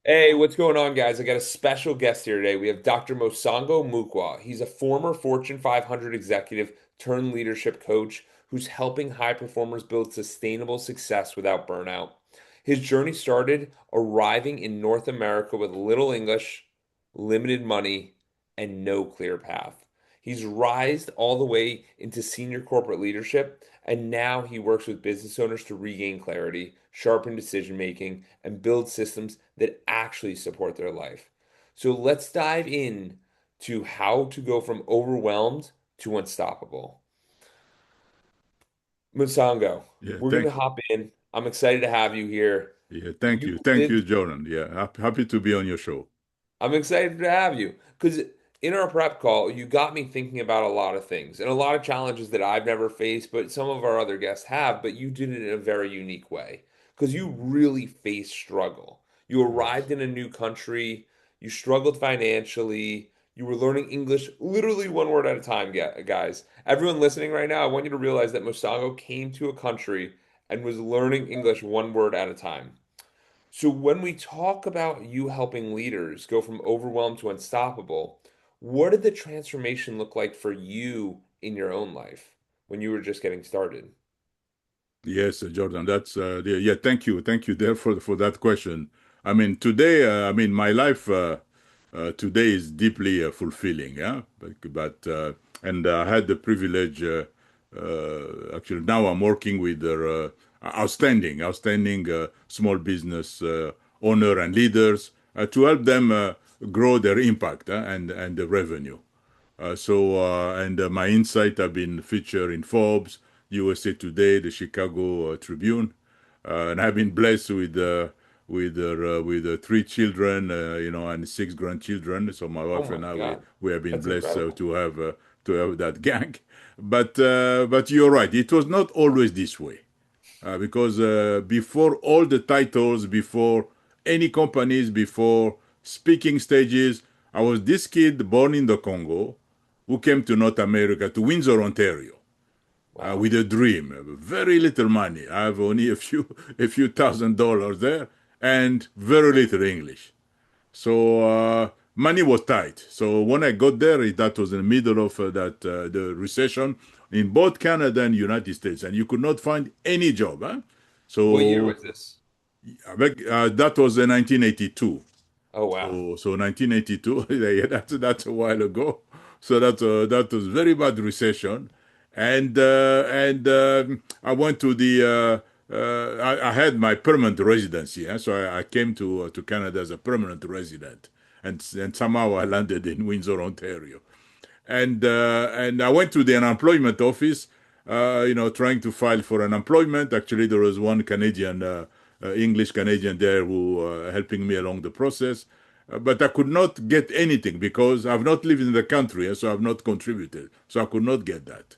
Hey, what's going on, guys? I got a special guest here today. We have Dr. Mosongo Moukwa. He's a former Fortune 500 executive turned leadership coach who's helping high performers build sustainable success without burnout. His journey started arriving in North America with little English, limited money, and no clear path. He's rised all the way into senior corporate leadership, and now he works with business owners to regain clarity, sharpen decision making, and build systems that actually support their life. So let's dive in to how to go from overwhelmed to unstoppable. Musango, Yeah, we're gonna thank hop in. I'm excited to have you here. yeah, You thank you, lived Jordan. Yeah, happy to be on your show. I'm excited to have you because in our prep call, you got me thinking about a lot of things and a lot of challenges that I've never faced, but some of our other guests have, but you did it in a very unique way because you really faced struggle. You Yes. arrived in a new country, you struggled financially, you were learning English literally one word at a time, guys. Everyone listening right now, I want you to realize that Mosago came to a country and was learning English one word at a time. So when we talk about you helping leaders go from overwhelmed to unstoppable, what did the transformation look like for you in your own life when you were just getting started? Yes, Jordan. That's yeah. Thank you there for that question. I mean, today, my life today is deeply fulfilling. Yeah, but and I had the privilege. Actually, now I'm working with outstanding small business owner and leaders to help them grow their impact and the revenue. And my insight have been featured in Forbes, USA Today, the Chicago Tribune, and I've been blessed with three children, and six grandchildren. So my Oh wife my and I God, we have been that's blessed incredible. to have that gang. But you're right, it was not always this way because before all the titles, before any companies, before speaking stages, I was this kid born in the Congo who came to North America, to Windsor, Ontario, Wow. with a dream, very little money. I have only a few $1,000s there, and very little English. So money was tight. So when I got there, that was in the middle of the recession in both Canada and United States, and you could not find any job. Huh? What year So was this? that was in 1982. Oh wow. So 1982, yeah, that's a while ago. So that was very bad recession, and I went to I had my permanent residency, so I came to Canada as a permanent resident, and somehow I landed in Windsor, Ontario, and I went to the unemployment office, trying to file for unemployment. Actually, there was one Canadian, English Canadian there who helping me along the process, but I could not get anything because I've not lived in the country, so I've not contributed, so I could not get that.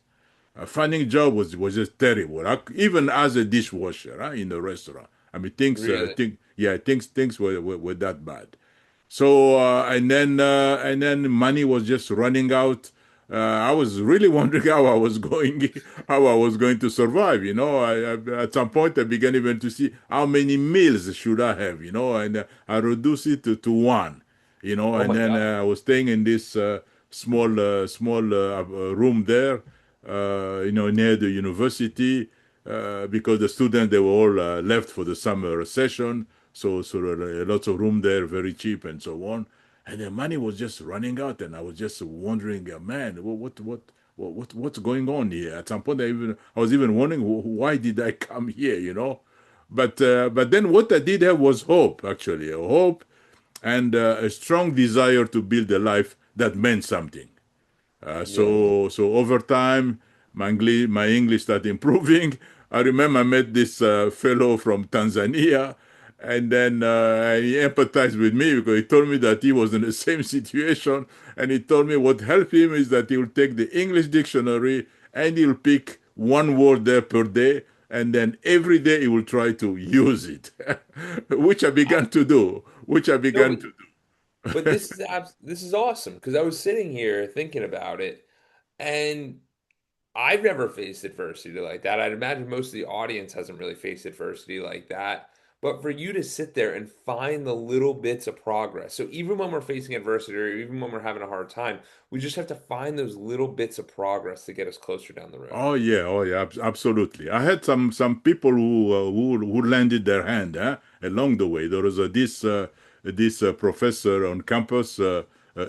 Finding a job was just terrible. Even as a dishwasher in a restaurant. I mean, Really? things were that bad. So and then money was just running out. I was really wondering how I was going to survive. At some point I began even to see how many meals should I have. And I reduced it to one. Oh And my then God. I was staying in this small room there, near the university, because the students they were all left for the summer session. So there are lots of room there, very cheap, and so on. And the money was just running out, and I was just wondering, man, what's going on here? At some point, I was even wondering why did I come here? But then what I did have was hope, actually, a hope and a strong desire to build a life that meant something. Yeah. So over time, my English started improving. I remember I met this fellow from Tanzania, and then he empathized with me because he told me that he was in the same situation, and he told me what helped him is that he will take the English dictionary and he'll pick one word there per day, and then every day he will try to use it, which I began to do. Which I No, began but to but this is awesome because I was sitting here thinking about it, and I've never faced adversity like that. I'd imagine most of the audience hasn't really faced adversity like that. But for you to sit there and find the little bits of progress. So even when we're facing adversity or even when we're having a hard time, we just have to find those little bits of progress to get us closer down the road. Oh yeah, absolutely. I had some people who landed their hand along the way. There was this professor on campus,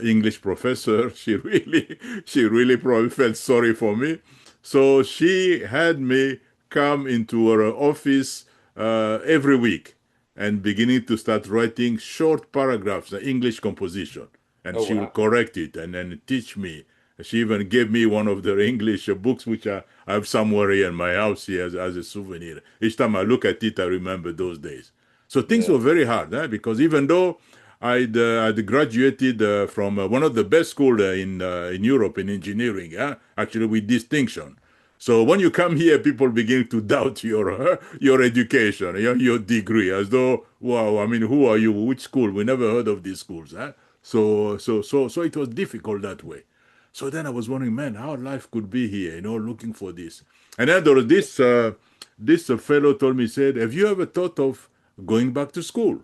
English professor. She really probably felt sorry for me, so she had me come into her office every week and beginning to start writing short paragraphs, English composition, and Oh, she will wow. correct it and then teach me. She even gave me one of their English books, which I have somewhere here in my house here as a souvenir. Each time I look at it, I remember those days. So things Yeah. were very hard, because even though I'd graduated from one of the best schools in Europe in engineering, actually with distinction. So when you come here, people begin to doubt your education, your degree, as though, wow, I mean, who are you? Which school? We never heard of these schools, huh? So it was difficult that way. So then I was wondering, man, how life could be here, looking for this. And then there was this fellow told me, said, have you ever thought of going back to school?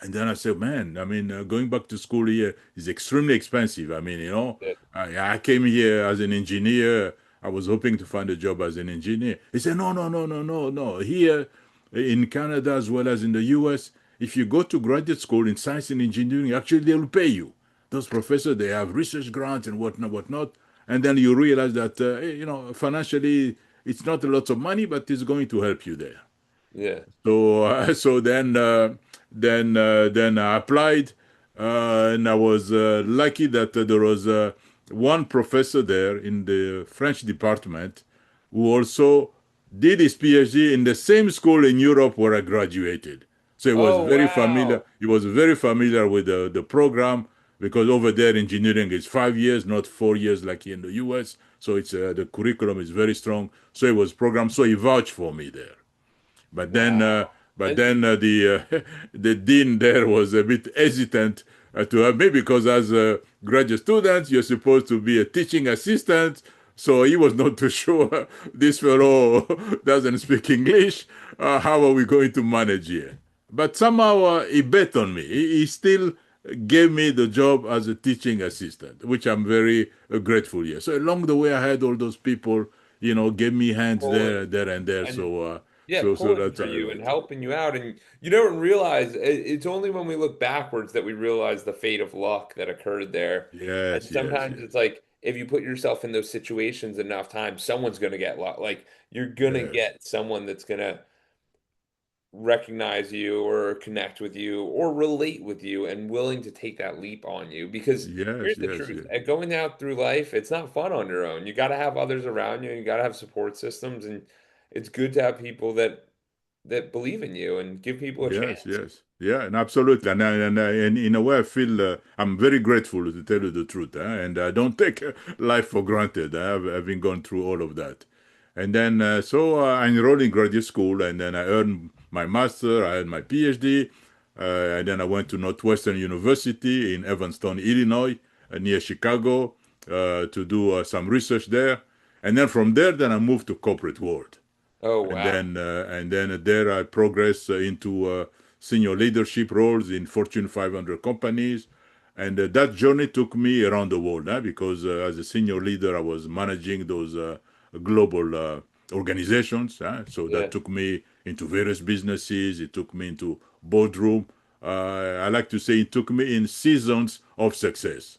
And then I said, man, I mean, going back to school here is extremely expensive. I mean, Yeah. I came here as an engineer. I was hoping to find a job as an engineer. He said, no, no, no, no, no, no. Here in Canada as well as in the US, if you go to graduate school in science and engineering, actually they will pay you. Those professors, they have research grants and whatnot, whatnot. And then you realize that, financially, it's not a lot of money, but it's going to help you there. Yeah. So then I applied, and I was lucky that there was one professor there in the French department who also did his PhD in the same school in Europe where I graduated. So he was Oh, very familiar. wow. He was very familiar with the program because over there engineering is 5 years, not 4 years like in the US. So it's the curriculum is very strong. So it was programmed. So he vouched for me there. But then, uh, Wow. but And then the dean there was a bit hesitant to have me because as a graduate student, you're supposed to be a teaching assistant. So he was not too sure. This fellow doesn't speak English. How are we going to manage here? But somehow he bet on me. He still gave me the job as a teaching assistant, which I'm very grateful here. So along the way, I had all those people, gave me hands pulling there and there. and yeah, So pulling that's for how I you and like it. helping you out. And you don't realize it's only when we look backwards that we realize the fate of luck that occurred there. And Yes, yes, sometimes yes, it's like if you put yourself in those situations enough times, someone's gonna get luck. Like you're gonna yes, get someone that's gonna recognize you or connect with you or relate with you and willing to take that leap on you. Because yes, here's the yes, truth, yes, going out through life, it's not fun on your own. You got to have others around you, you got to have support systems, and it's good to have people that believe in you and give people a yes, chance. yes. Yeah, and absolutely. And in a way, I feel I'm very grateful to tell you the truth. And I don't take life for granted. Having gone through all of that. And then, I enrolled in graduate school, and then I earned my master, I had my PhD, and then I went to Northwestern University in Evanston, Illinois, near Chicago, to do some research there. And then from there, then I moved to corporate world. Oh, and wow. then uh, and then there I progressed into senior leadership roles in Fortune 500 companies, and that journey took me around the world, because as a senior leader I was managing those global organizations. So that Yeah. took me into various businesses. It took me into boardroom. I like to say it took me in seasons of success.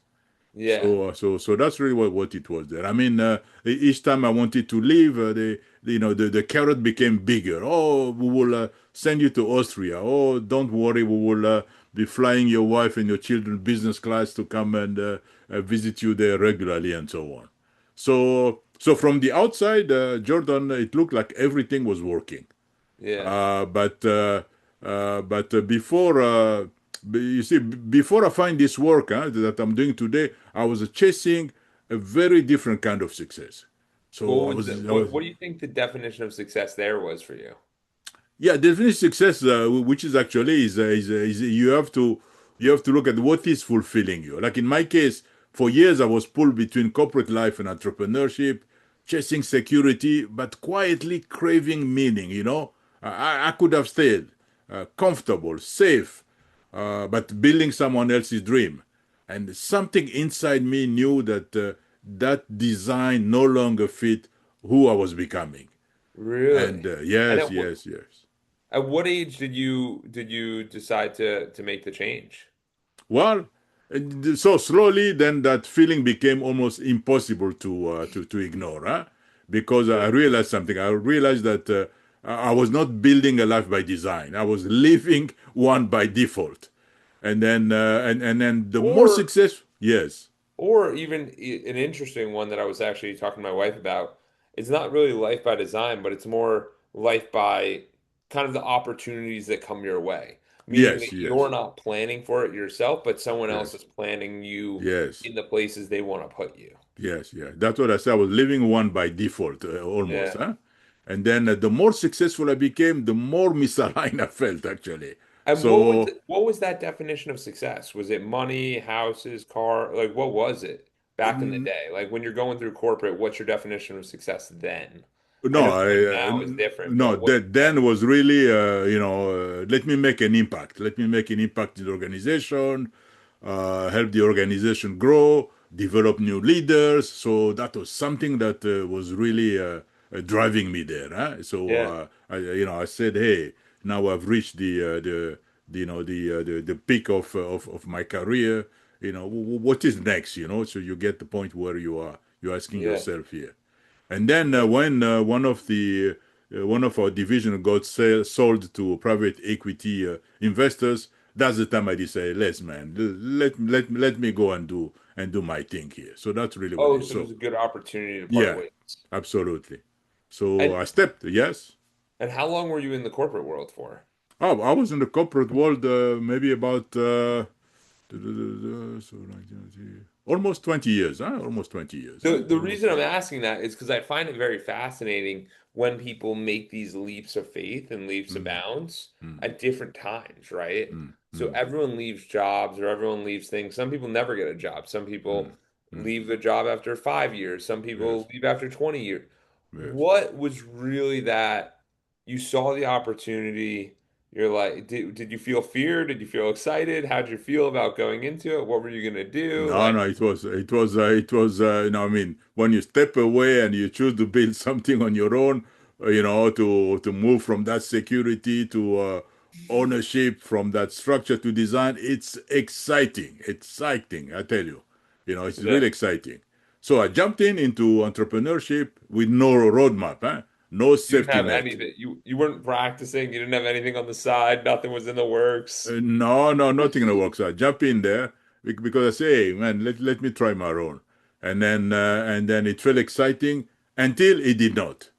Yeah. So that's really what it was there. I mean, each time I wanted to leave, the carrot became bigger. Oh, we will send you to Austria. Oh, don't worry, we will be flying your wife and your children business class to come and visit you there regularly and so on. So from the outside, Jordan, it looked like everything was working. Yeah. But before you see, before I find this work that I'm doing today, I was chasing a very different kind of success. What So was the, I was what do you think the definition of success there was for you? yeah, definitely success, which is actually is you have to look at what is fulfilling you. Like in my case, for years I was pulled between corporate life and entrepreneurship, chasing security, but quietly craving meaning. I could have stayed. comfortable, safe, but building someone else's dream. And something inside me knew that that design no longer fit who I was becoming. And Really? And yes, yes, yes. at what age did you decide to make the change? Well, so slowly, then that feeling became almost impossible to ignore, huh? Because I Really? realized something. I realized that I was not building a life by design. I was living one by default. And then the more Or success, yes, or even an interesting one that I was actually talking to my wife about. It's not really life by design, but it's more life by kind of the opportunities that come your way. Meaning yes, that you're yes, not planning for it yourself, but someone else yes, is planning you yes, in the places they want to put you. yes, yeah. That's what I said. I was living one by default, almost, Yeah. huh? And then the more successful I became, the more misaligned I felt, actually. And So what was that definition of success? Was it money, houses, car? Like what was it back in the day? Like when you're going through corporate, what's your definition of success then? I no, know life now is different, no, but what that then was really, let me make an impact. Let me make an impact in the organization, help the organization grow, develop new leaders. So that was something that was really driving me there. Huh? So yeah, I said, hey, now I've reached the peak of my career. What is next? So you get the point where you're asking yeah. yourself here. And then Yeah. when one of our division got sold to private equity investors, that's the time I decided, let's man, let me go and do my thing here. So that's really what it Oh, is. so it was So a good opportunity to part yeah, ways. absolutely. So And I stepped, yes. and how long were you in the corporate world for? Oh, I was in the corporate world maybe about so almost 20 years, huh? Almost 20 years, huh? The Almost reason 20. I'm asking that is because I find it very fascinating when people make these leaps of faith and leaps of Mm, bounds mm, at different times, right? mm, So mm, everyone leaves jobs or everyone leaves things. Some people never get a job. Some people mm, mm. leave the job after 5 years. Some Yes, people leave after 20 years. yes. What was really that you saw the opportunity? You're like, did you feel fear? Did you feel excited? How'd you feel about going into it? What were you gonna do? No, Like, no, I mean, when you step away and you choose to build something on your own, to move from that security to ownership, from that structure to design, it's exciting, I tell you. It's yeah. really exciting. So I jumped into entrepreneurship with no roadmap, huh? No You didn't safety have net. anything. You weren't practicing. You didn't have anything on the side. Nothing was in the works. No, no, nothing in the works. I jump in there because I say, hey, man, let me try my own. And then it felt exciting until it did not.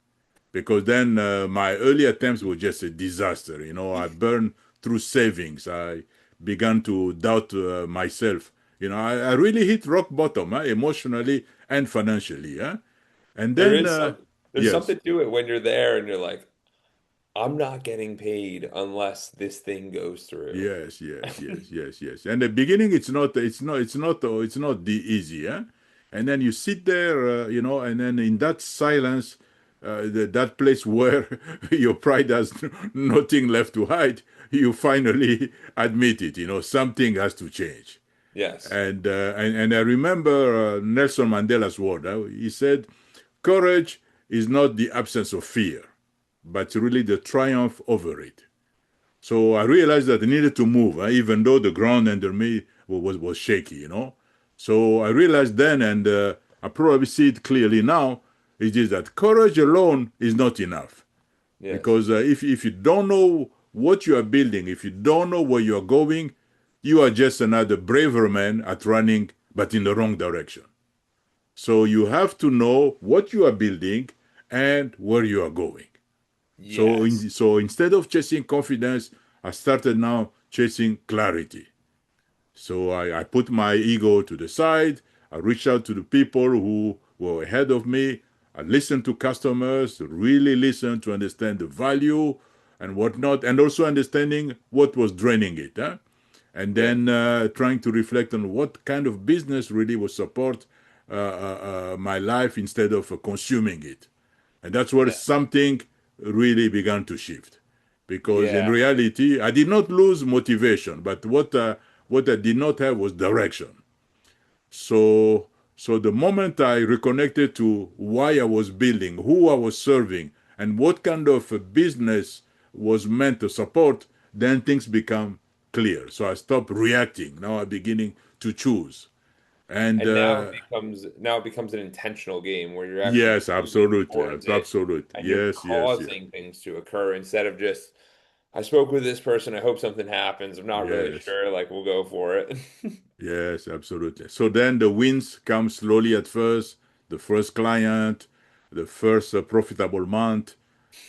Because then my early attempts were just a disaster. I burned through savings. I began to doubt myself. I really hit rock bottom, emotionally and financially. And There then, is some. There's yes, something to it when you're there and you're like, I'm not getting paid unless this thing goes through. yes, yes, yes, yes, yes. And the beginning, it's not the easy, eh? And then you sit there, and then in that silence, that place where your pride has nothing left to hide, you finally admit it. Something has to change. Yes. And I remember Nelson Mandela's word. He said, "Courage is not the absence of fear, but really the triumph over it." So I realized that I needed to move, even though the ground under me was shaky. So I realized then, and I probably see it clearly now, it is that courage alone is not enough. Yes. Because if you don't know what you are building, if you don't know where you are going, you are just another braver man at running, but in the wrong direction. So you have to know what you are building and where you are going. So, Yes. instead of chasing confidence, I started now chasing clarity. So I put my ego to the side. I reached out to the people who were ahead of me. I listened to customers, really listened to understand the value and whatnot, and also understanding what was draining it. And Yeah. then trying to reflect on what kind of business really will support my life instead of consuming it. And that's where Yeah. something really began to shift. because in Yeah. reality, I did not lose motivation, but what I did not have was direction. So, so the moment I reconnected to why I was building, who I was serving, and what kind of a business was meant to support, then things become clear. So I stopped reacting. Now I'm beginning to choose. And And now it becomes an intentional game where you're actually yes, moving absolutely, towards it absolutely. and you're Yes, yes, yes, causing things to occur instead of just, I spoke with this person, I hope something happens. I'm not really yes. sure, like we'll go for it. Yes, absolutely. So then the wins come slowly at first, the first client, the first profitable month,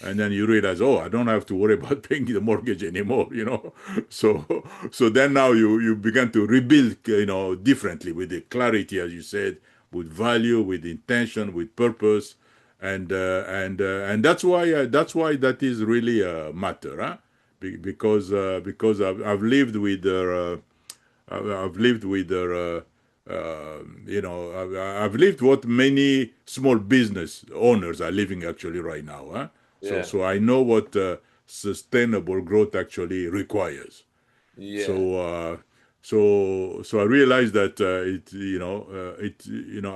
and then you realize, oh, I don't have to worry about paying the mortgage anymore, you know. So, so then now you begin to rebuild, differently with the clarity, as you said, with value, with intention, with purpose, and that's why that is really a matter, huh? Because I've lived with I've lived with I've lived what many small business owners are living actually right now. Huh? So Yeah. so I know what sustainable growth actually requires. Yeah. So I realized that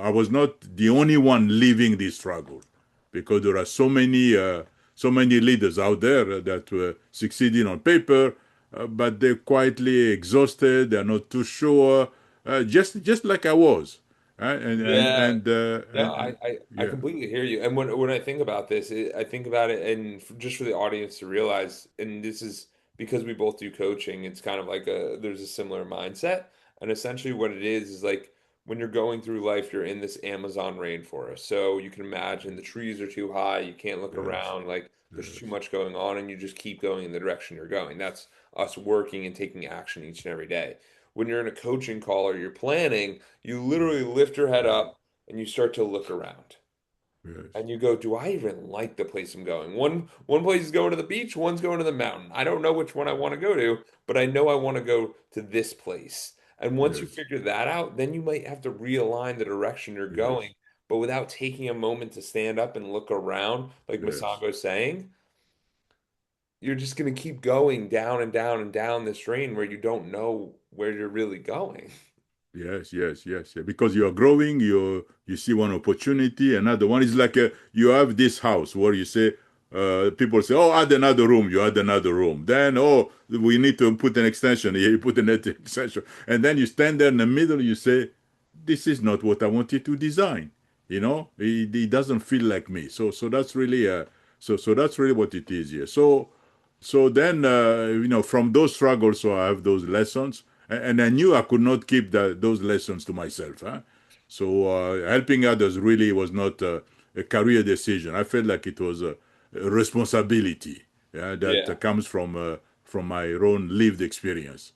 I was not the only one living this struggle, because there are so many leaders out there that were succeeding on paper, but they're quietly exhausted. They're not too sure, just like I was. Yeah. No, And I yeah, completely hear you. And when I think about this, I think about it, and just for the audience to realize, and this is because we both do coaching, it's kind of like there's a similar mindset. And essentially what it is like when you're going through life, you're in this Amazon rainforest. So you can imagine the trees are too high, you can't look yes, around, like there's too yes, much going on, and you just keep going in the direction you're going. That's us working and taking action each and every day. When you're in a coaching call or you're planning, you literally lift your head up and you start to look around yes, and you go, do I even like the place I'm going? One place is going to the beach, one's going to the mountain. I don't know which one I want to go to, but I know I want to go to this place. And once you yes, figure that out, then you might have to realign the direction you're yes, going. But without taking a moment to stand up and look around, like yes. Masago's saying, you're just going to keep going down and down and down this drain where you don't know where you're really going. Yes, yes, yes, yeah. Because you are growing, you see one opportunity, another one is like you have this house where you say, people say, oh, add another room, you add another room. Then, oh, we need to put an extension here, you put an extension. And then you stand there in the middle, you say, this is not what I wanted to design. It doesn't feel like me. So that's really so that's really what it is here. So then, from those struggles, so I have those lessons, and I knew I could not keep those lessons to myself. Huh? So helping others really was not a career decision. I felt like it was a responsibility, yeah, that Yeah, comes from my own lived experience.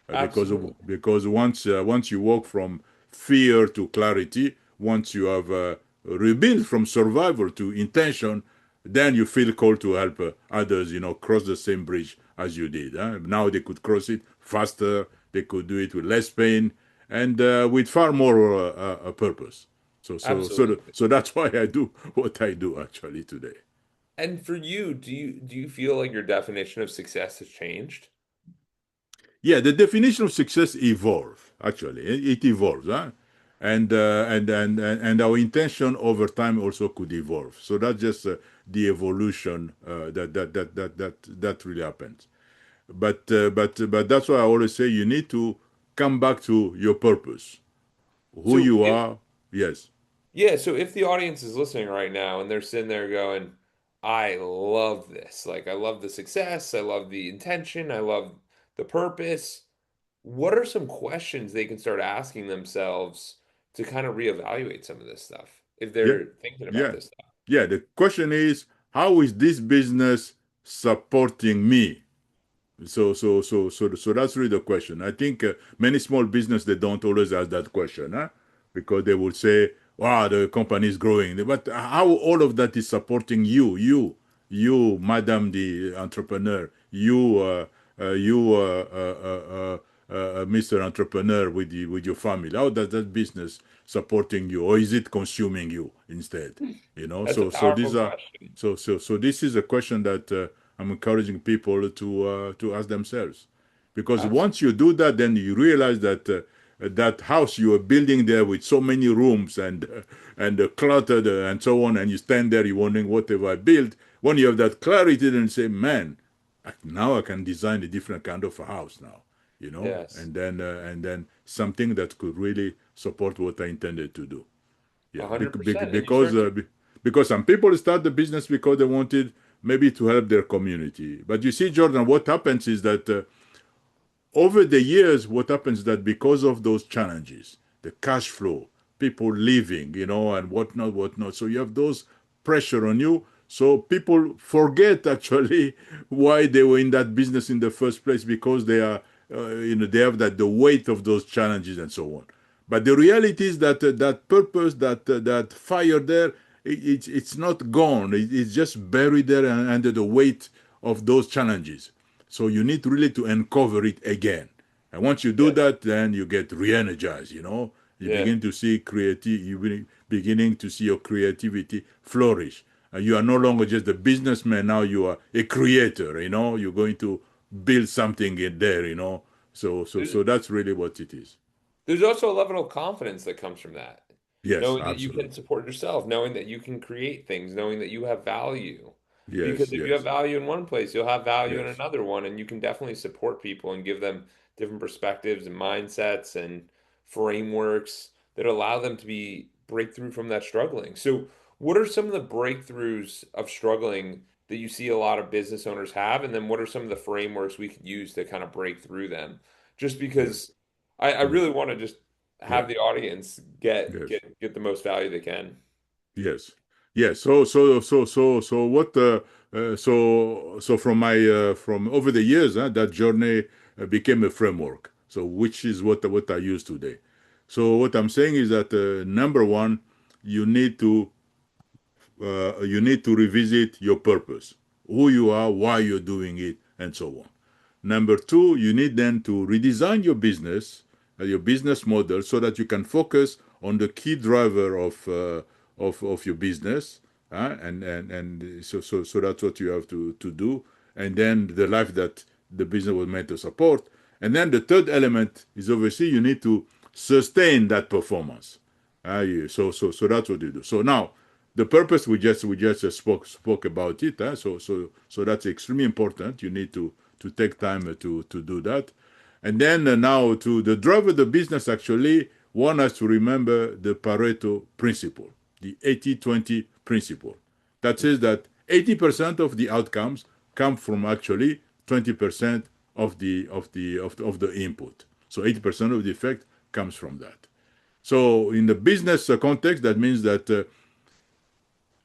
absolutely. Because once you walk from fear to clarity, once you have rebuilt from survival to intention, then you feel called to help others, cross the same bridge as you did. Huh? Now they could cross it faster, they could do it with less pain, and with far more purpose. Absolutely. So that's why I do what I do actually today. And for you, do you feel like your definition of success has changed? Yeah, the definition of success evolves. Actually, it evolves, huh? And our intention over time also could evolve. So that's just the evolution that really happens. But that's why I always say you need to come back to your purpose, who So you if are. Yes, Yeah, so if the audience is listening right now and they're sitting there going, I love this. Like I love the success, I love the intention, I love the purpose. What are some questions they can start asking themselves to kind of reevaluate some of this stuff if yeah, they're thinking about yeah, this stuff? yeah. The question is, how is this business supporting me? So that's really the question. I think many small business they don't always ask that question, huh? Because they will say, "Wow, the company is growing," but how all of that is supporting you, Madam the entrepreneur, Mr. Entrepreneur with your family. How does that business supporting you, or is it consuming you instead? That's a So powerful these are question. so this is a question that I'm encouraging people to ask themselves, because Absolutely. once you do that, then you realize that that house you are building there with so many rooms and cluttered and so on, and you stand there, you wondering what have I built. When you have that clarity, then you say, man, now I can design a different kind of a house now, Yes. and then something that could really support what I intended to do. Yeah, 100%. And you because start to, because some people start the business because they wanted maybe to help their community. But you see, Jordan, what happens is that over the years, what happens is that because of those challenges, the cash flow, people leaving, and whatnot, whatnot. So you have those pressure on you. So people forget actually why they were in that business in the first place, because they are, they have that the weight of those challenges and so on. But the reality is that that purpose, that fire there, it's not gone. It's just buried there under the weight of those challenges. So you need really to uncover it again. And once you do yeah. that, then you get re-energized. You Yeah. begin to see beginning to see your creativity flourish. You are no longer just a businessman. Now you are a creator. You're going to build something in there. So that's really what it is. There's also a level of confidence that comes from that. Yes, Knowing that you can absolutely. support yourself, knowing that you can create things, knowing that you have value. Because Yes, if you have yes, value in one place, you'll have value in yes, another one, and you can definitely support people and give them different perspectives and mindsets and frameworks that allow them to be breakthrough from that struggling. So, what are some of the breakthroughs of struggling that you see a lot of business owners have? And then what are some of the frameworks we could use to kind of break through them? Just yes, because I yes, really want to just yes, have the audience get yes. get get the most value they can. Yes, yes. So what? So from my from over the years, that journey became a framework. So which is what I use today. So what I'm saying is that number one, you need to you need to revisit your purpose, who you are, why you're doing it, and so on. Number two, you need then to redesign your business model, so that you can focus on the key driver of your business, and so that's what you have to do, and then the life that the business was meant to support, and then the third element is obviously you need to sustain that performance. So that's what you do. So now the purpose we just spoke about it. So that's extremely important. You need to take time to do that. And then now to the drive of the business, actually, one has to remember the Pareto principle, the 80-20 principle. That says that 80% of the outcomes come from actually 20% of the input. So 80% of the effect comes from that. So in the business context, that means that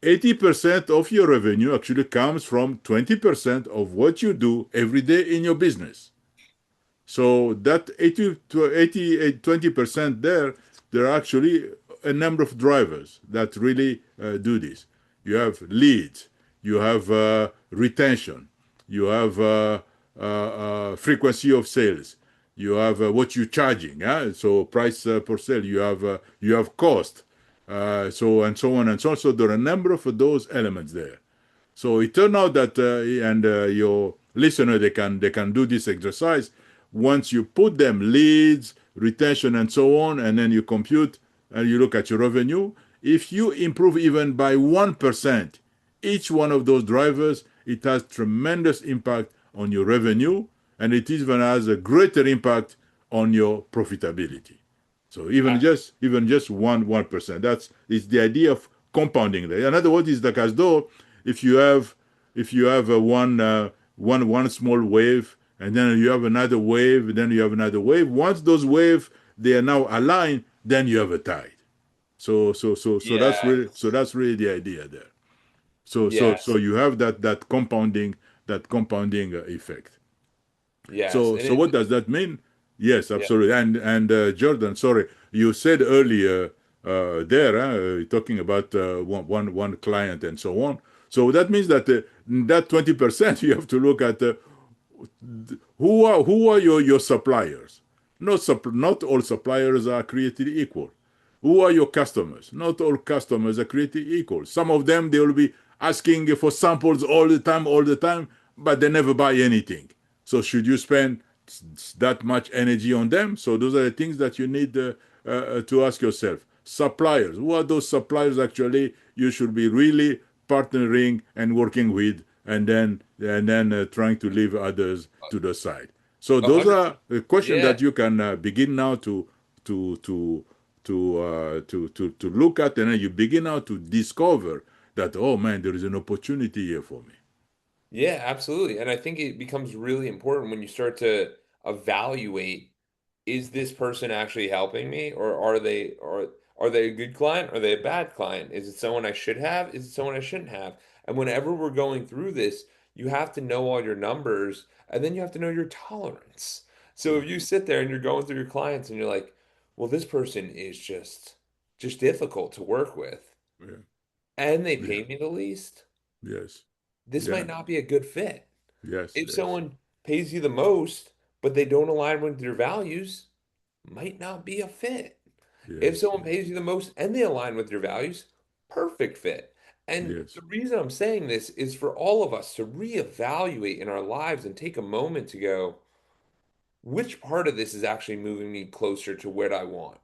80% of your revenue actually comes from 20% of what you do every day in your business. So that 80 to 80, 20% there are actually a number of drivers that really do this. You have leads, you have retention, you have frequency of sales, you have what you're charging, so price per sale, you have cost, so and so on and so on. So there are a number of those elements there. So it turned out that, and your listener, they can do this exercise. Once you put them leads, retention, and so on, and then you compute and you look at your revenue. If you improve even by 1%, each one of those drivers, it has tremendous impact on your revenue, and it even has a greater impact on your profitability. So even just 1%. That's it's the idea of compounding there. In other words, it's like as though if you have a one small wave, and then you have another wave, and then you have another wave. Once those waves they are now aligned, then you have a tide. So Yes. that's really the idea there. So Yes. you have that compounding effect. Yes. So what does that mean? Yes, Yeah. absolutely. And Jordan, sorry, you said earlier there, talking about one client and so on. So that means that that 20% you have to look at who are your suppliers. Not all suppliers are created equal. Who are your customers? Not all customers are created equal. Some of them they will be asking for samples all the time, but they never buy anything. So should you spend that much energy on them? So those are the things that you need to ask yourself. Suppliers, who are those suppliers actually you should be really partnering and working with, and then trying to leave others to the side. So A those hundred. are a question Yeah. that you can begin now to to to look at, and then you begin now to discover that, oh man, there is an opportunity here for me. Yeah, absolutely. And I think it becomes really important when you start to evaluate, is this person actually helping me, or are they a good client? Are they a bad client? Is it someone I should have? Is it someone I shouldn't have? And whenever we're going through this, you have to know all your numbers and then you have to know your tolerance. So Yeah, if you sit there and you're going through your clients and you're like, well, this person is just difficult to work with yeah, and they yeah, pay me the least, yes, this might yeah, not be a good fit. yes, If yes, someone pays you the most, but they don't align with your values, might not be a fit. If yes, someone yes, pays you the most and they align with your values, perfect fit. And yes, the reason I'm saying this is for all of us to reevaluate in our lives and take a moment to go, which part of this is actually moving me closer to what I want?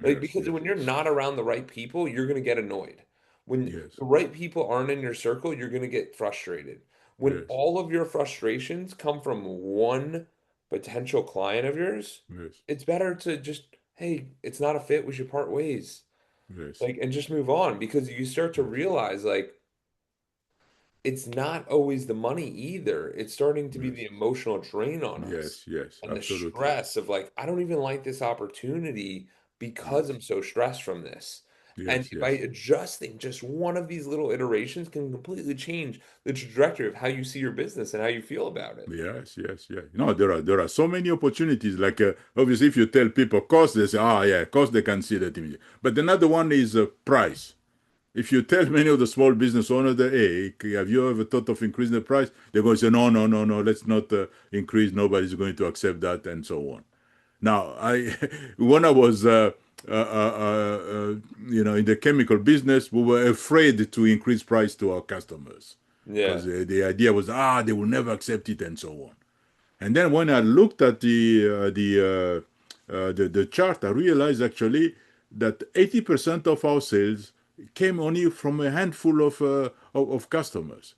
Like, yes, because yes, when you're not around the right people, you're going to get annoyed. When yes, the right people aren't in your circle, you're going to get frustrated. When yes, all of your frustrations come from one potential client of yours, yes, it's better to just, hey, it's not a fit, we should part ways. yes, Like, and just move on because you start to yes, realize, like, it's not always the money either. It's starting to be yes, the emotional drain on us yes, yes, and the absolutely. stress of like, I don't even like this opportunity because Yes, I'm so stressed from this. And yes, by yes, adjusting just one of these little iterations can completely change the trajectory of how you see your business and how you feel about it. yes, yes, yes. No, there are so many opportunities. Like obviously, if you tell people cost, they say, ah, yeah, cost, they can see that immediately. But another one is price. If you tell many of the small business owners that, hey, have you ever thought of increasing the price? They're going to say, no, no, no, no, let's not increase. Nobody's going to accept that, and so on. Now, I when I was in the chemical business, we were afraid to increase price to our customers because Yeah. the idea was they will never accept it and so on. And then when I looked at the chart, I realized actually that 80% of our sales came only from a handful of customers.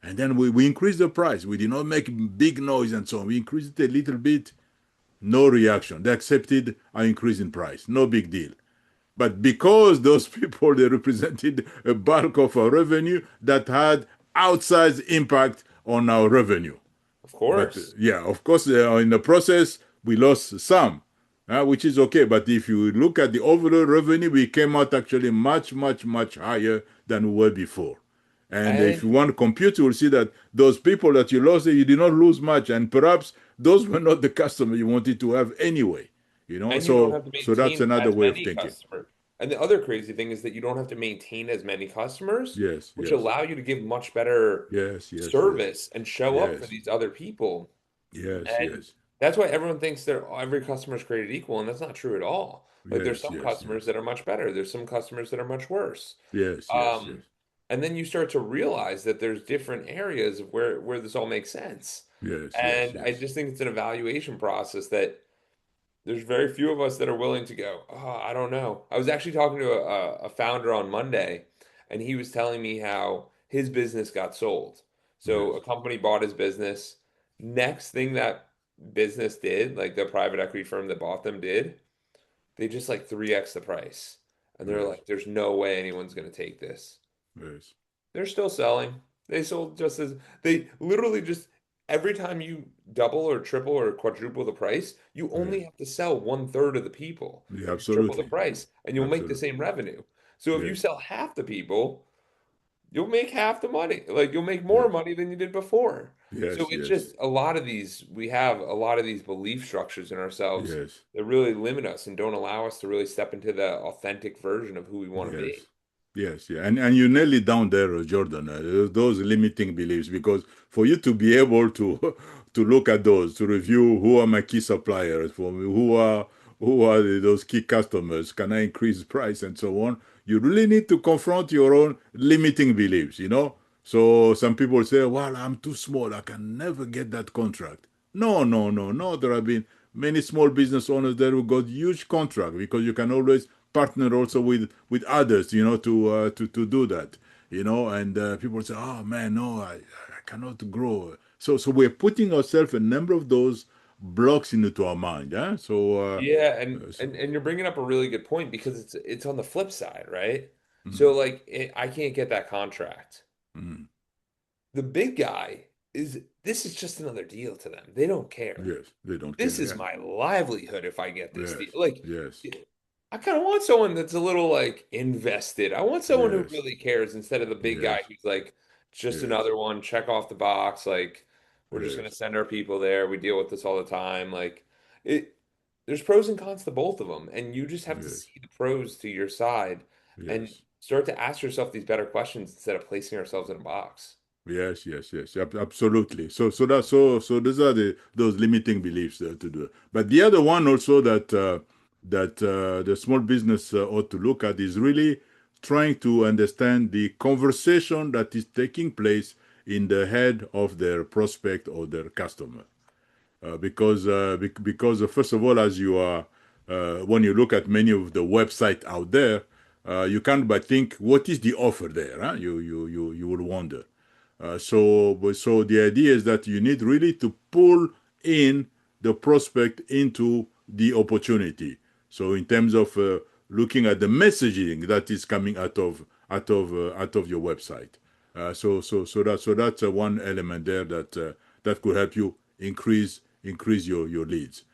And then we increased the price. We did not make big noise and so on. We increased it a little bit, no reaction. They accepted our increase in price. No big deal. But because those people, they represented a bulk of our revenue that had outsized impact on our revenue. Of But course. yeah, of course, in the process, we lost some, which is okay. But if you look at the overall revenue, we came out actually much, much, much higher than we were before. And if you And want to compute, you will see that those people that you lost, you did not lose much, and perhaps those were not the customer you wanted to have anyway. you don't So have to that's maintain another as way of many thinking. customers. And the other crazy thing is that you don't have to maintain as many customers, Yes, which yes, allow you to give much better yes, yes, yes, service and show up for yes, these other people. yes, And yes, that's why everyone thinks that every customer is created equal, and that's not true at all. Like there's yes, some yes, customers yes, that are much better. There's some customers that are much worse. yes, yes, yes, Um, and then you start to realize that there's different areas of where this all makes sense. yes, yes, And I yes, just think it's an evaluation process that there's very few of us that are willing to go, oh, I don't know. I was actually talking to a founder on Monday, and he was telling me how his business got sold. So a yes, company bought his business. Next thing that business did, like the private equity firm that bought them did, they just like 3x the price. And they're yes, like, there's no way anyone's going to take this. yes, They're still selling. They sold just as they literally just every time you double or triple or quadruple the price, you only yes. have to sell one third of the people Yeah, if you triple the absolutely, price and you'll make the absolutely. same revenue. So if you Yes, sell half the people, you'll make half the money. Like you'll make more yes, money than you did before. So yes, it's yes, just a lot of these, we have a lot of these belief structures in ourselves yes, that really limit us and don't allow us to really step into the authentic version of who we want to yes, be. yes, yeah. And you nail it down there, Jordan. Those limiting beliefs, because for you to be able to to look at those, to review who are my key suppliers for me, who are those key customers, can I increase price and so on. You really need to confront your own limiting beliefs. So some people say, well, I'm too small. I can never get that contract. No, no, no, no. There have been many small business owners there who got huge contract because you can always partner also with others, to do that, and people say, oh man, no, I cannot grow. So we're putting ourselves a number of those blocks into our mind. Yeah. Yeah, and So and and you're bringing up a really good point because it's on the flip side, right? So mm, like I can't get that contract. mm, The big guy is this is just another deal to them. They don't care. yes, they don't This care. is Yeah. my livelihood if I get this deal. Yes. Like, Yes. I kind of want someone that's a little like invested. I want someone who Yes. really cares instead of the big guy Yes. who's like, just Yes. another one, check off the box. Like, we're just gonna Yes. send our people there. We deal with this all the time. Like, it. There's pros and cons to both of them, and you just have to Yes. see the pros to your side and Yes. start to ask yourself these better questions instead of placing ourselves in a box. Yes, yes, yes, absolutely. So those are those limiting beliefs to do. But the other one also that the small business ought to look at is really trying to understand the conversation that is taking place in the head of their prospect or their customer. Because first of all, as you are when you look at many of the websites out there, you can't but think what is the offer there. Huh? You will wonder. So the idea is that you need really to pull in the prospect into the opportunity. So in terms of looking at the messaging that is coming out of your website. So that's one element there that could help you increase your leads.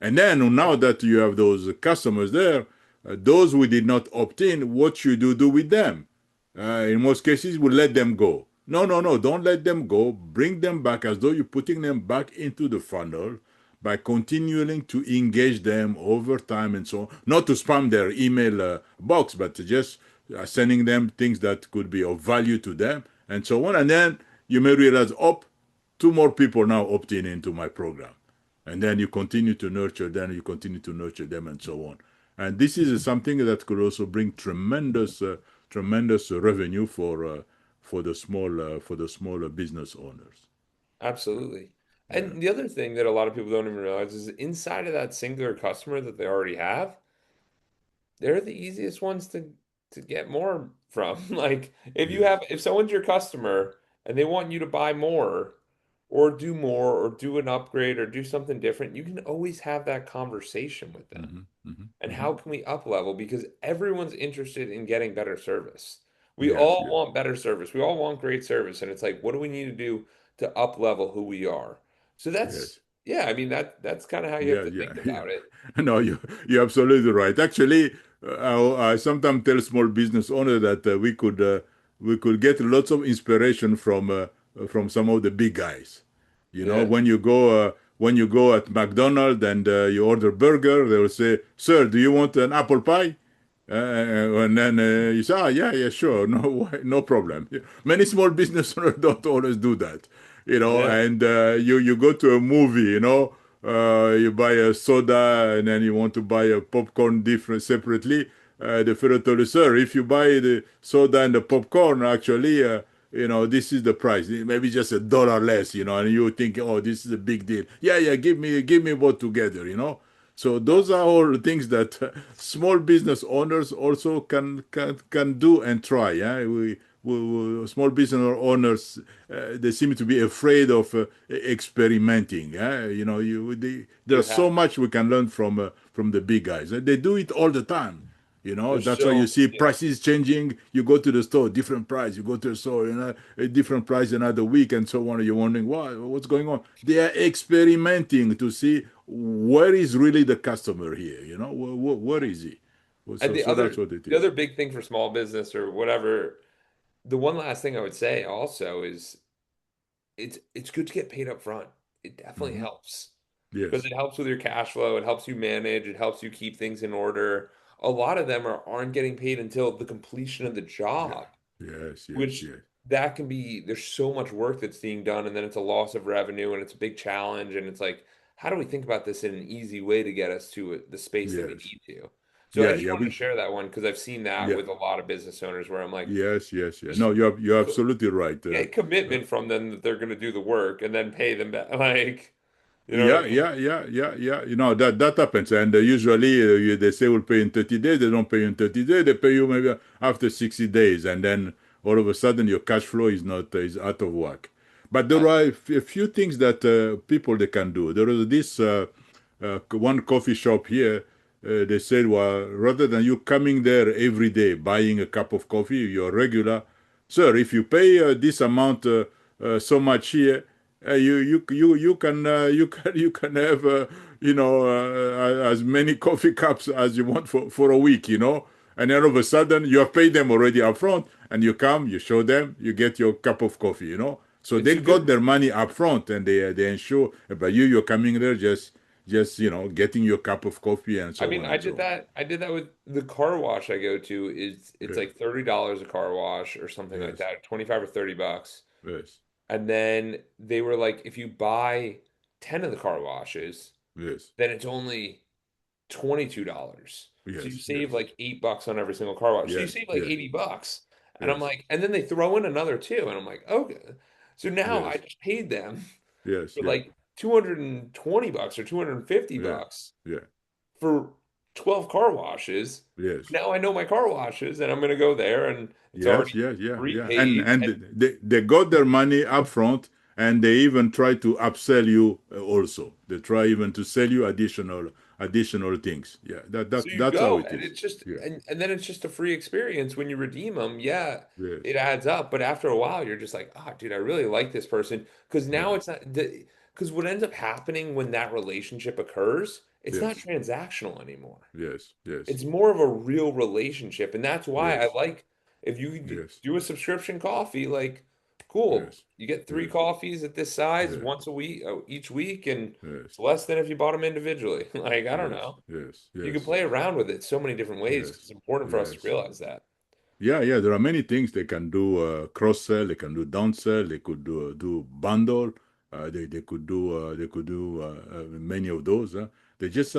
And then now that you have those customers there, those who did not opt in, what should you do with them? In most cases, we let them go. No, no, no, don't let them go. Bring them back as though you're putting them back into the funnel by continuing to engage them over time and so on. Not to spam their email box, but to just sending them things that could be of value to them and so on. And then you may realize, oh, two more people now opting into my program. And then you continue to nurture them, you continue to nurture them, and so on. And this is something that could also bring tremendous revenue for the smaller business owners. Absolutely. Yeah. And the other thing that a lot of people don't even realize is inside of that singular customer that they already have, they're the easiest ones to get more from. Like Yes. if someone's your customer and they want you to buy more or do an upgrade or do something different, you can always have that conversation with them. Hmm. Hmm. And Hmm. how can we up level? Because everyone's interested in getting better service. We Yes. all Yes. want better service. We all want great service. And it's like, what do we need to do to up level who we are? So that's, Yes. yeah, I mean, that's kind of how you have Yeah, to yeah, think yeah. about it. No, you're absolutely right. Actually, I sometimes tell small business owner that we could get lots of inspiration from some of the big guys. Yeah. When you go at McDonald's and you order burger, they will say, "Sir, do you want an apple pie?" And then you say, "Ah, yeah, yeah, sure, no, no problem." Many small business owners don't always do that, Yeah. and you go to a movie, you buy a soda and then you want to buy a popcorn different separately. The fellow told you, sir, if you buy the soda and the popcorn, actually, this is the price. Maybe just $1 less, and you think, oh, this is a big deal. Yeah, yeah, give me both together. So those are all things that small business owners also can do and try. Yeah, small business owners they seem to be afraid of experimenting. Yeah, You there's so have, much we can learn from the big guys. They do it all the time. there's That's why you so, see yeah, prices changing. You go to the store, different price. You go to the store, a different price another week, and so on. You're wondering what's going on. They are experimenting to see where is really the customer here. Where is he? Well, and so that's what it the is. other big thing for small business or whatever, the one last thing I would say also is it's good to get paid up front. It definitely Hmm. helps because Yes. it helps with your cash flow. It helps you manage. It helps you keep things in order. A lot of them aren't getting paid until the completion of the Yeah. job, Yes. Yes. which Yes. that can be, there's so much work that's being done, and then it's a loss of revenue and it's a big challenge. And it's like, how do we think about this in an easy way to get us to the space that we Yes. need to? So I yeah, just yeah, wanted to share that one because I've seen that yeah, with a lot of business owners where I'm like, yes, yes, yeah. just No, you're absolutely right. get commitment from them that they're going to do the work and then pay them back. Like, you know what I Yeah, mean? yeah, yeah, yeah, yeah. That happens, and usually they say we'll pay in 30 days. They don't pay you in 30 days. They pay you maybe after 60 days, and then all of a sudden your cash flow is not is out of whack. But there I, are a few things that people they can do. There is this one coffee shop here. They said, well, rather than you coming there every day buying a cup of coffee, you're regular, sir. If you pay this amount so much here, you can have as many coffee cups as you want for a week, and then all of a sudden you have paid them already up front, and you come, you show them, you get your cup of coffee, so it's they a got good. their money up front, and they ensure, but you're coming there just getting your cup of coffee and I so mean, on and so on. I did that with the car wash I go to. It's Yeah. like $30 a car wash or something like Yes. that, 25 or $30. Yes. And then they were like, if you buy 10 of the car washes, Yes. then it's only $22. So you Yes. save Yes. like $8 on every single car wash. So you Yes. save like Yes. 80 bucks. And I'm Yes. like, and then they throw in another two. And I'm like, okay. So now I Yes. just paid them Yes. for Yeah. like 220 bucks or 250 Yeah. bucks Yeah. for 12 car washes. Yes. Now I know my car washes and I'm going to go there and it's Yes, already yes, yeah, yeah. And prepaid. and And they got their money up front, and they even try to upsell you also. They try even to sell you additional things. Yeah, so you that's how go it and is. it's just, Yeah. and then it's just a free experience when you redeem them. Yeah, it Yes. adds up. But after a while, you're just like, oh, dude, I really like this person. Because now Yeah. it's not, because what ends up happening when that relationship occurs, it's not Yes. transactional anymore. Yes. Yes. It's more of a real relationship. And that's why I Yes. like if you could Yes. do a subscription coffee, like, cool. Yes. You get three Yes. coffees at this size Yes. once a week, each week, and it's Yes. less than if you bought them individually. Like, I don't Yes. know. Yes. You can Yes. play around with it so many different ways because Yes. it's important for us to Yes. realize that. Yeah, yeah, there are many things they can do. Cross sell, they can do down sell, they could do bundle. They could do many of those. They just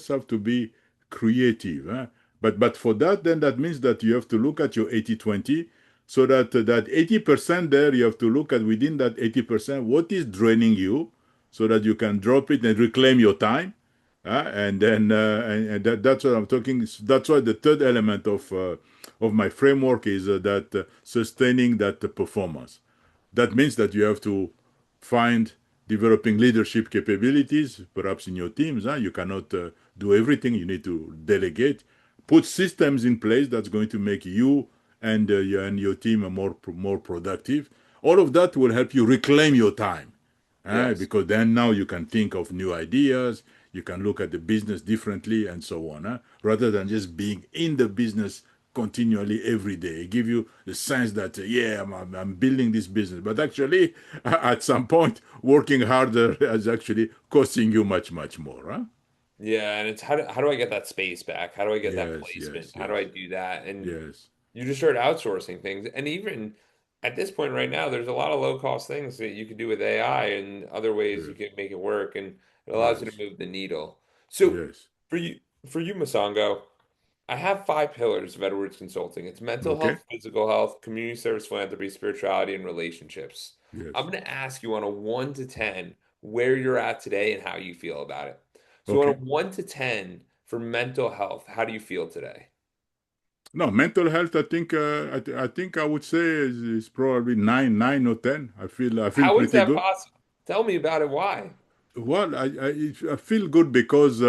have to be creative. Huh? But for that, then that means that you have to look at your 80/20, so that 80% there, you have to look at within that 80% what is draining you, so that you can drop it and reclaim your time. And then that's what I'm talking. That's why the third element of my framework is that sustaining that performance. That means that you have to find developing leadership capabilities, perhaps in your teams. You cannot do everything. You need to delegate. Put systems in place that's going to make you and your team more productive. All of that will help you reclaim your time, Yes. because then now you can think of new ideas, you can look at the business differently and so on, rather than just being in the business continually every day. It give you the sense that, yeah, I'm building this business, but actually at some point working harder is actually costing you much more. Yeah, and it's how do I get that space back? How do I get that Yes, placement? yes, How do I yes, do that? And yes, you just start outsourcing things. And even at this point right now, there's a lot of low cost things that you can do with AI and other ways you yes, can make it work, and it allows you to yes, move the needle. So yes. for you, Masango, I have five pillars of Edwards Consulting. It's mental Okay. health, physical health, community service, philanthropy, spirituality, and relationships. I'm Yes. going to ask you on a 1 to 10 where you're at today and how you feel about it. So on a Okay. 1 to 10 for mental health, how do you feel today? No, mental health. I think. I think I would say is probably nine or ten. I feel How is pretty that good. possible? Tell me about it. Why? Well, I feel good because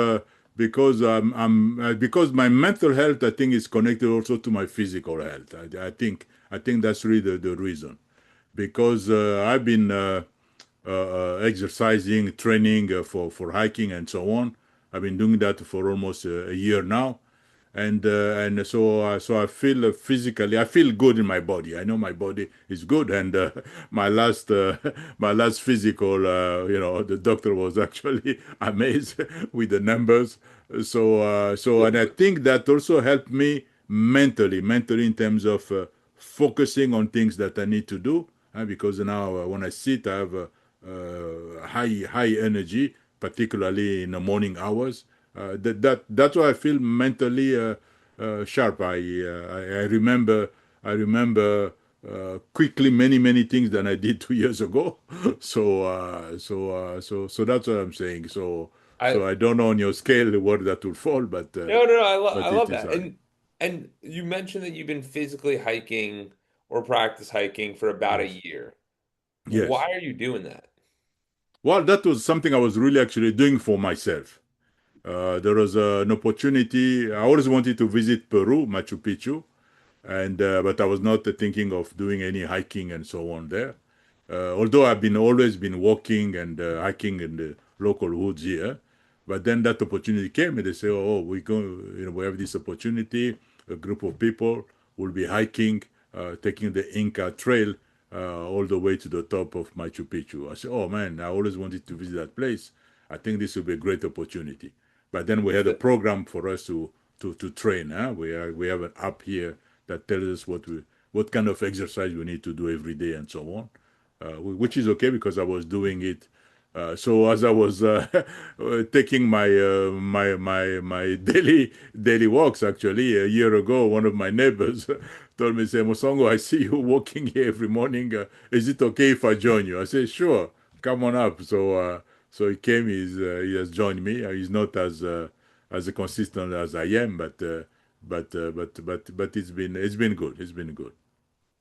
my mental health, I think, is connected also to my physical health. I think that's really the reason, because I've been exercising, training for hiking and so on. I've been doing that for almost a year now, and so I feel physically, I feel good in my body. I know my body is good, and my last my last physical, the doctor was actually amazed with the numbers. And I think that also helped me mentally in terms of focusing on things that I need to do, because now when I sit, I have high energy, particularly in the morning hours. That's why I feel mentally sharp. I remember quickly many things than I did 2 years ago. So that's what I'm saying. So I I don't know on your scale where that will fall, no, I but it love is that. high. And you mentioned that you've been physically hiking or practice hiking for about a Yes. year. Yes. Why are you doing that? Well, that was something I was really actually doing for myself. There was an opportunity. I always wanted to visit Peru, Machu Picchu, and but I was not thinking of doing any hiking and so on there. Although I've been always been walking and hiking in the local woods here, but then that opportunity came, and they say, "Oh, we go, we have this opportunity. A group of people will be hiking, taking the Inca Trail all the way to the top of Machu Picchu." I said, "Oh man, I always wanted to visit that place. I think this will be a great opportunity." But then we Is had a that program for us to train. Huh? We have an app here that tells us what kind of exercise we need to do every day and so on, which is okay because I was doing it. So as I was taking my daily walks, actually a year ago, one of my neighbors told me, "Say, Mosongo, I see you walking here every morning. Is it okay if I join you?" I said, "Sure, come on up." So he came. He has joined me. He's not as consistent as I am, but it's been good. It's been good.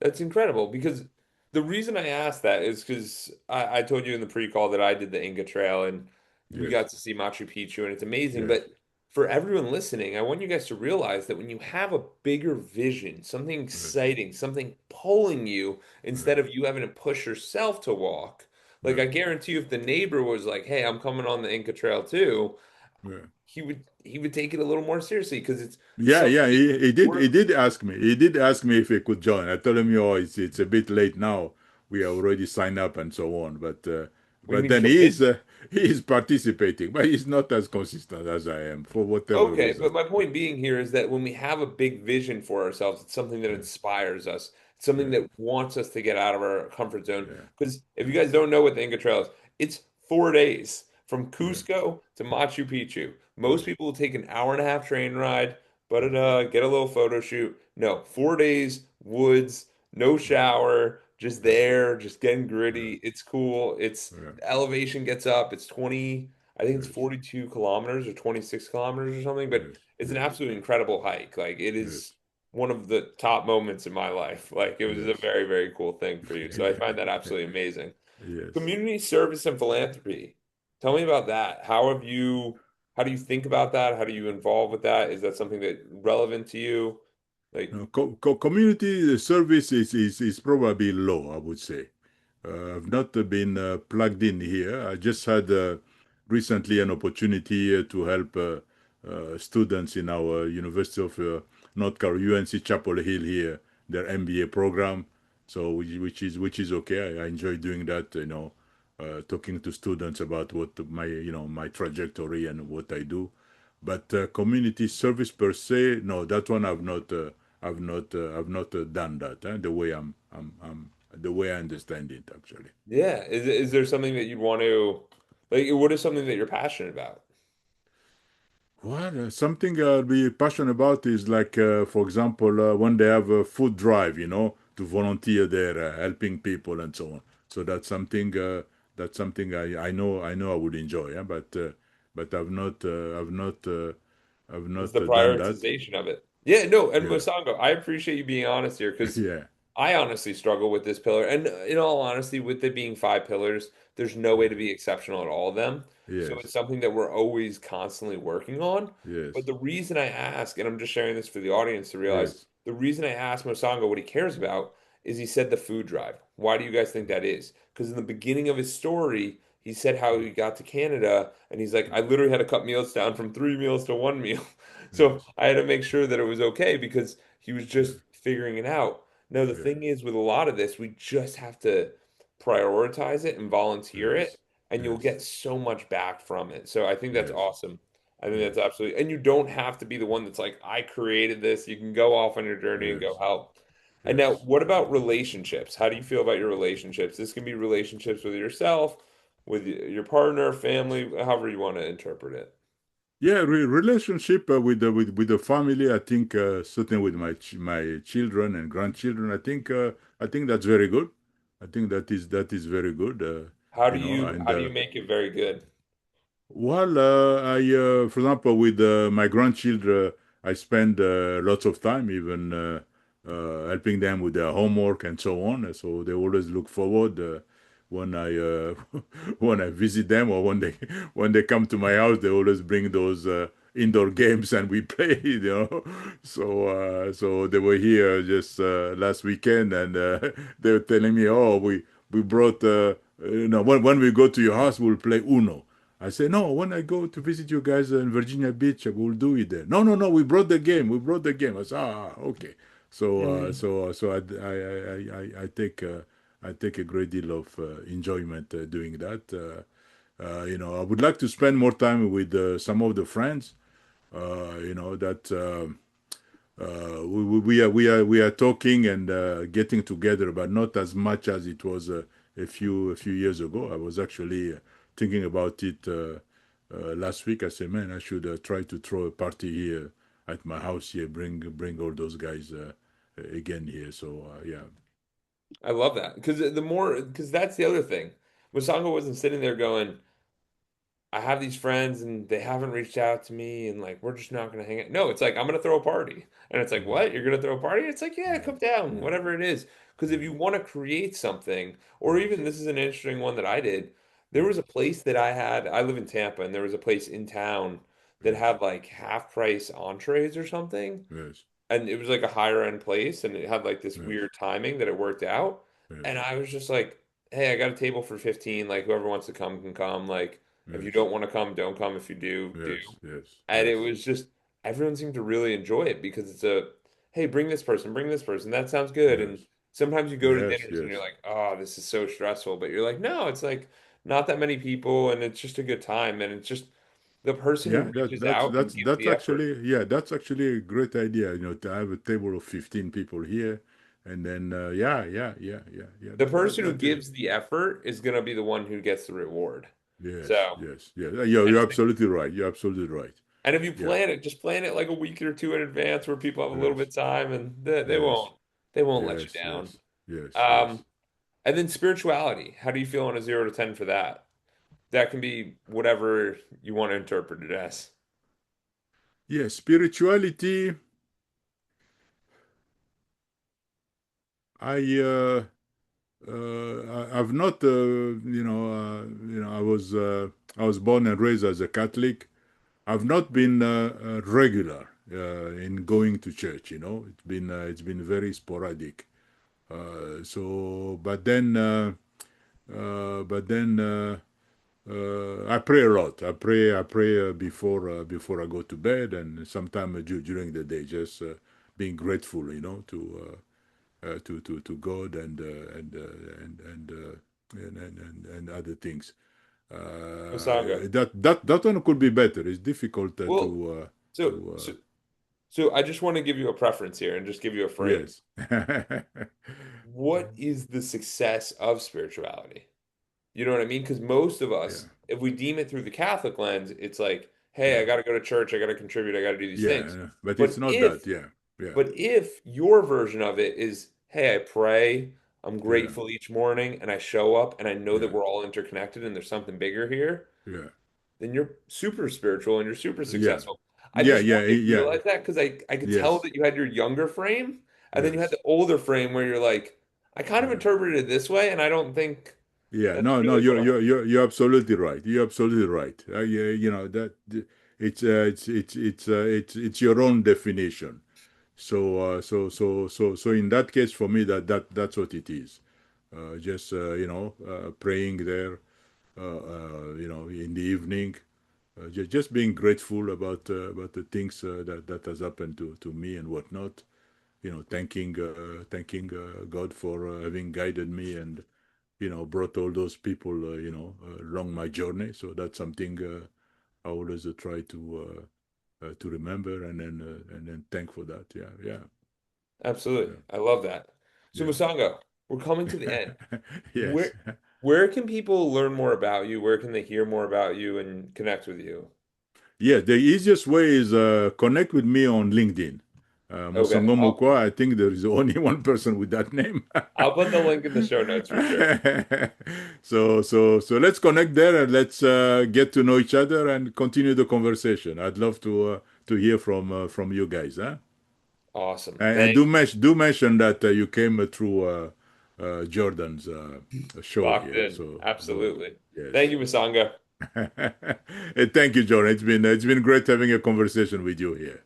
That's incredible because the reason I asked that is because I told you in the pre-call that I did the Inca Trail and we Yes, got to see Machu Picchu and it's amazing. yes, But for everyone listening, I want you guys to realize that when you have a bigger vision, something yes, exciting, something pulling you yes, instead of you having to push yourself to walk, like yes, I guarantee you, if the neighbor was like, "Hey, I'm coming on the Inca Trail too," yes. he would take it a little more seriously because it's Yeah, something yeah. that He did. we're He did ask me. He did ask me if he could join. I told him, "Oh, it's a bit late now. We are already signed up and so on." what do you But mean then commit. he is participating, but he's not as consistent as I am for whatever Okay, but reason. my point being here is that when we have a big vision for ourselves, it's something that Yeah, inspires us. It's something yeah, that wants us to get out of our comfort zone. yeah, Because if you yeah, guys don't know what the Inca Trail is, it's 4 days from yeah, Cusco to Machu Picchu. Most yes, people will take an hour and a half train ride, but yeah, get a little photo shoot. No, 4 days, woods, no yeah, shower, just yeah, there, just getting yeah, gritty. It's cool. It's yeah, elevation gets up. It's 20. I think it's yes, 42 kilometers or 26 kilometers or something, but yes, it's an yes, absolutely incredible hike. Like it is yes, one of the top moments in my life. Like it was a yes, very, very cool thing for you. So I find that absolutely amazing. yes. Community service and philanthropy. Tell me about that. How do you think about that? How do you involve with that? Is that something that relevant to you? Like, No, community service is probably low, I would say. I've not been plugged in here. I just had recently an opportunity to help students in our University of North Carolina, UNC Chapel Hill here, their MBA program. So which is okay. I enjoy doing that. Talking to students about what my trajectory and what I do. But community service per se, no, that one I've not done that the way the way I understand it actually. yeah, is there something that you'd want to like what is something that you're passionate about? Well, something I'll be passionate about is like, for example, when they have a food drive, to volunteer there, helping people and so on. So that's something I know I would enjoy. Yeah? But I've not It's the done that. prioritization of it. Yeah, no, and Yeah, Mosango, I appreciate you being honest here because yeah, I honestly struggle with this pillar. And in all honesty, with it being 5 pillars, there's no way to be exceptional at all of them. So it's yes, something that we're always constantly working on. But yes, the reason I ask, and I'm just sharing this for the audience to realize, yes, the reason I asked Mosango what he cares about is he said the food drive. Why do you guys think that is? Because in the beginning of his story, he said how he got to Canada, and he's like, I literally had to cut meals down from 3 meals to 1 meal. So yes, I had to make sure that it was okay because he was just figuring it out. No, the yes, thing is, with a lot of this, we just have to prioritize it and volunteer yes, it, and you'll yes, get so much back from it. So I think that's yes, awesome. I think that's yes, absolutely, and you don't have to be the one that's like, I created this. You can go off on your journey and go yes, help. And now, yes. what about relationships? How do you feel about your relationships? This can be relationships with yourself, with your partner, family, however you want to interpret it. Yeah, relationship with the family. I think certainly with my children and grandchildren. I think that's very good. I think that is very good. How do you make it very good? Well, for example, with my grandchildren, I spend lots of time even helping them with their homework and so on. So they always look forward when I when I visit them or when they come to my house. They always bring those indoor games and we play. So they were here just last weekend and they were telling me, oh, we brought when we go to your house, we'll play Uno. I say, no, when I go to visit you guys in Virginia Beach, we'll do it there. No, no, no, we brought the game. We brought the game. I say, okay. So I take a great deal of enjoyment doing that. I would like to spend more time with some of the friends. That we are talking and getting together, but not as much as it was a few years ago. I was actually thinking about it last week. I said, man, I should try to throw a party here at my house here. Bring all those guys again here. So yeah, I love that because that's the other thing. Mosongo wasn't sitting there going, I have these friends and they haven't reached out to me and like we're just not gonna hang out. No, it's like I'm gonna throw a party. And it's like, yeah, what? You're gonna throw a party? It's like, yeah, yeah, come down, yeah, whatever it is. Because if yeah. you want to create something, or Yes, even this is an interesting one that I did, there was yes, a place that I live in Tampa, and there was a place in town that yes, had like half price entrees or something. yes, And it was like a higher end place and it had like this yes, weird timing that it worked out. And yes, I was just like, hey, I got a table for 15. Like whoever wants to come can come. Like if you yes, don't want to come, don't come. If you do, do. yes, yes, And it yes, was just everyone seemed to really enjoy it because it's a hey, bring this person, bring this person. That sounds good. yes, And sometimes you go to yes, dinners and you're yes. like, oh, this is so stressful. But you're like, no, it's like not that many people and it's just a good time. And it's just the person who Yeah, reaches out and gives that's the effort. actually that's actually a great idea. To have a table of 15 people here, and then yeah. The person who That is gives the effort is going to be the one who gets the reward. yes, So, yes, yeah. and You're absolutely right. You're absolutely right. if you Yeah, plan it, just plan it like a week or two in advance where people have a little bit yes, of time and yes, they won't let you yes, down. yes, yes, yes. Um, and then spirituality. How do you feel on a 0 to 10 for that? That can be whatever you want to interpret it as. Yeah, spirituality. I I've not I was born and raised as a Catholic. I've not been regular in going to church. It's been very sporadic. But then I pray a lot. I pray before I go to bed, and sometime during the day, just being grateful, to God and other things. Osanga. That one could be better. It's difficult Well, so, to so, so I just want to give you a preference here and just give you a frame. yes. What is the success of spirituality? You know what I mean? Because most of Yeah, us, if we deem it through the Catholic lens, it's like, hey, I yeah, got to go to church, I got to contribute, I got to do these things. but it's But not that. if, Yeah, yeah, but if your version of it is, hey, I pray, I'm yeah, grateful each morning, and I show up, and I know that yeah, we're all interconnected, and there's something bigger here, yeah, then you're super spiritual and you're super yeah, successful. I just want you to yeah. realize that because I could tell Yes, that you had your younger frame, and then you had yes, the older frame where you're like, I kind of yeah. interpreted it this way, and I don't think Yeah, that's no, really what I'm. you're absolutely right. You're absolutely right. Yeah, it's your own definition. So in that case, for me, that's what it is. Just praying there, in the evening, just being grateful about the things that has happened to me and whatnot. Thanking God for having guided me and brought all those people, along my journey. So that's something I always try to remember and then thank for that. Yeah, yeah, Absolutely. yeah, I love that. So yeah. Musango, we're coming to the end. Yes. Where can people learn more about you? Where can they hear more about you and connect with you? Yeah, the easiest way is connect with me on LinkedIn. Okay. Mosongo Moukwa. I think there is only one person with that name. I'll put the link in the show notes for sure. So let's connect there and let's get to know each other and continue the conversation. I'd love to hear from you guys. Huh? Awesome. And Thank do mention that you came through Jordan's show Locked here. in. So good. Absolutely. Thank Yes. you, Masanga. Hey, thank you, Jordan. It's been great having a conversation with you here.